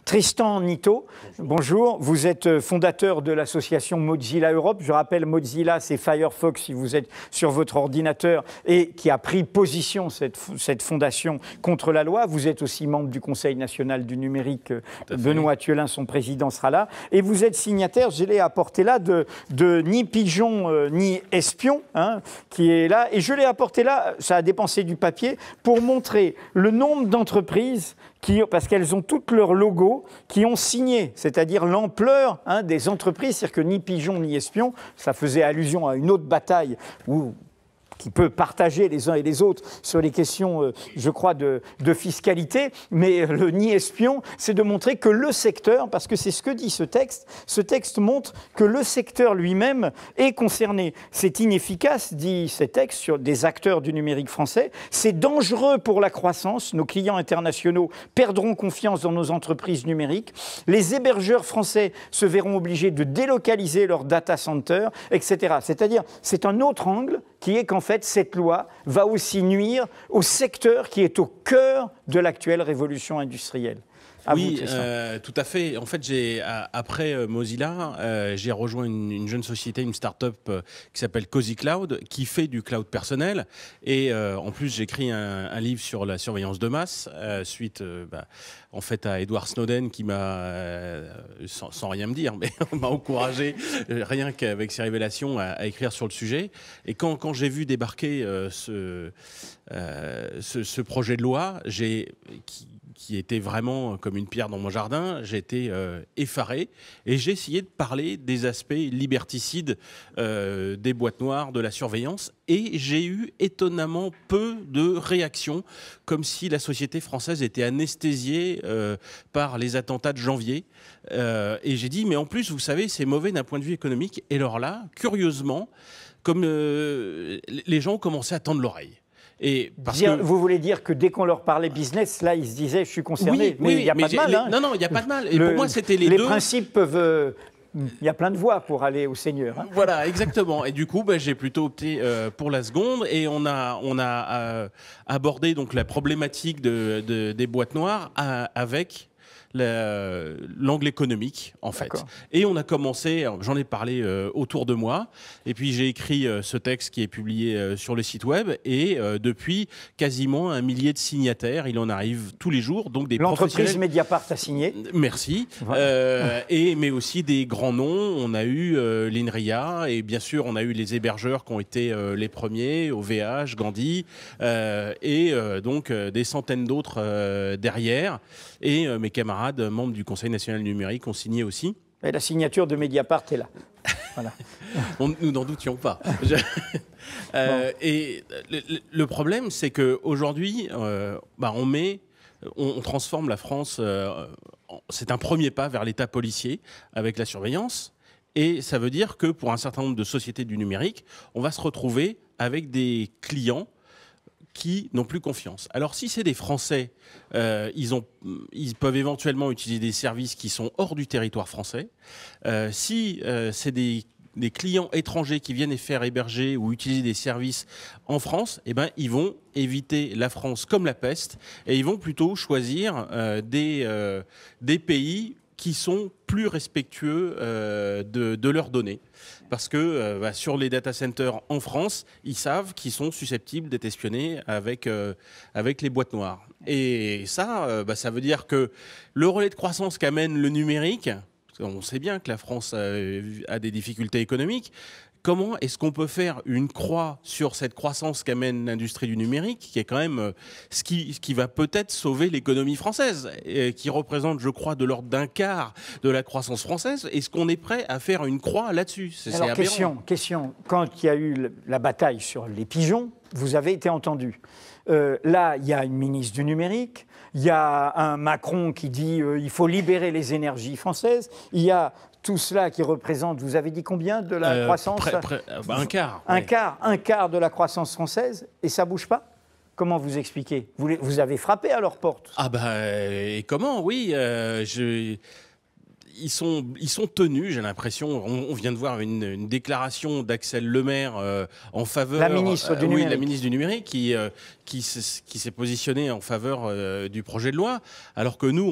Tristan Nitto, bonjour. Vous êtes fondateur de l'association Mozilla Europe. Je rappelle, Mozilla, c'est Firefox si vous êtes sur votre ordinateur et qui a pris position, cette fondation, contre la loi. Vous êtes aussi membre du Conseil national du numérique. Benoît Thielin, son président, sera là. Et vous êtes signataire, je l'ai apporté là, de Ni Pigeon ni Espion, hein, qui est là. Et je l'ai apporté là, ça a dépensé du papier, pour montrer le nombre d'entreprises parce qu'elles ont toutes leur logo, qui ont signé, c'est-à-dire l'ampleur des entreprises, c'est-à-dire que ni pigeon ni espion, ça faisait allusion à une autre bataille qui peut partager les uns et les autres sur les questions, je crois, de fiscalité, mais le ni espion, c'est de montrer que le secteur, parce que c'est ce que dit ce texte montre que le secteur lui-même est concerné. C'est inefficace, dit ces textes, sur des acteurs du numérique français, c'est dangereux pour la croissance, nos clients internationaux perdront confiance dans nos entreprises numériques, les hébergeurs français se verront obligés de délocaliser leurs data centers, etc. C'est-à-dire, c'est un autre angle qui est qu'en fait, cette loi va aussi nuire au secteur qui est au cœur de l'actuelle révolution industrielle. Oui, tout à fait. En fait, après Mozilla, j'ai rejoint une jeune société, une start-up qui s'appelle Cozy Cloud, qui fait du cloud personnel. Et en plus, j'écris un livre sur la surveillance de masse, suite en fait à Edward Snowden, qui m'a, sans rien me dire, mais m'a encouragé, rien qu'avec ses révélations, à écrire sur le sujet. Et quand j'ai vu débarquer ce projet de loi, qui était vraiment comme une pierre dans mon jardin, j'ai été effaré et j'ai essayé de parler des aspects liberticides des boîtes noires, de la surveillance, et j'ai eu étonnamment peu de réactions, comme si la société française était anesthésiée par les attentats de janvier. Et j'ai dit, mais en plus, vous savez, c'est mauvais d'un point de vue économique. Et alors là, curieusement, comme les gens ont commencé à tendre l'oreille. Vous voulez dire que dès qu'on leur parlait business, là, ils se disaient « je suis concerné ». Mais il n'y a pas de mal. Non, il n'y a pas de mal. Et pour moi, c'était les deux. Les principes peuvent... Il y a plein de voies pour aller au Seigneur. Hein. Voilà, exactement. Et du coup, j'ai plutôt opté pour la seconde. Et on a abordé donc la problématique des boîtes noires avec l'angle économique, en fait. Et on a commencé, j'en ai parlé autour de moi, et puis j'ai écrit ce texte qui est publié sur le site web, et depuis, quasiment 1 millier de signataires, il en arrive tous les jours, donc des L'entreprise Mediapart a signé. Merci. Mais aussi des grands noms. On a eu l'INRIA, et bien sûr, on a eu les hébergeurs qui ont été les premiers, OVH, Gandhi, et donc des centaines d'autres derrière, et mes camarades membres du Conseil national du numérique ont signé aussi. Et la signature de Mediapart est là. Voilà. Nous n'en doutions pas. Et le problème, c'est qu'aujourd'hui, on transforme la France. C'est un premier pas vers l'État policier avec la surveillance. Et ça veut dire que pour un certain nombre de sociétés du numérique, on va se retrouver avec des clients qui n'ont plus confiance. Alors si c'est des Français, ils peuvent éventuellement utiliser des services qui sont hors du territoire français. Si c'est des clients étrangers qui viennent faire héberger ou utiliser des services en France, ils vont éviter la France comme la peste et ils vont plutôt choisir des pays qui sont plus respectueux de leurs données. Parce que sur les data centers en France, ils savent qu'ils sont susceptibles d'être espionnés avec les boîtes noires. Et ça, ça veut dire que le relais de croissance qu'amène le numérique, on sait bien que la France a des difficultés économiques, comment est-ce qu'on peut faire une croix sur cette croissance qu'amène l'industrie du numérique, qui est quand même ce qui va peut-être sauver l'économie française, et qui représente, je crois, de l'ordre d'un quart de la croissance française. Est-ce qu'on est prêt à faire une croix là-dessus? Alors, question. Quand il y a eu la bataille sur les pigeons, vous avez été entendu. Là, il y a une ministre du numérique, il y a un Macron qui dit il faut libérer les énergies françaises, il y a tout cela qui représente, vous avez dit combien de la croissance? Un quart. Un quart de la croissance française, et ça ne bouge pas? Comment vous expliquez? Vous avez frappé à leur porte? Et comment? Oui, ils sont tenus, j'ai l'impression. On vient de voir une déclaration d'Axel Lemaire en faveur... La ministre du numérique. Oui, la ministre du numérique qui s'est positionnée en faveur du projet de loi, alors que nous,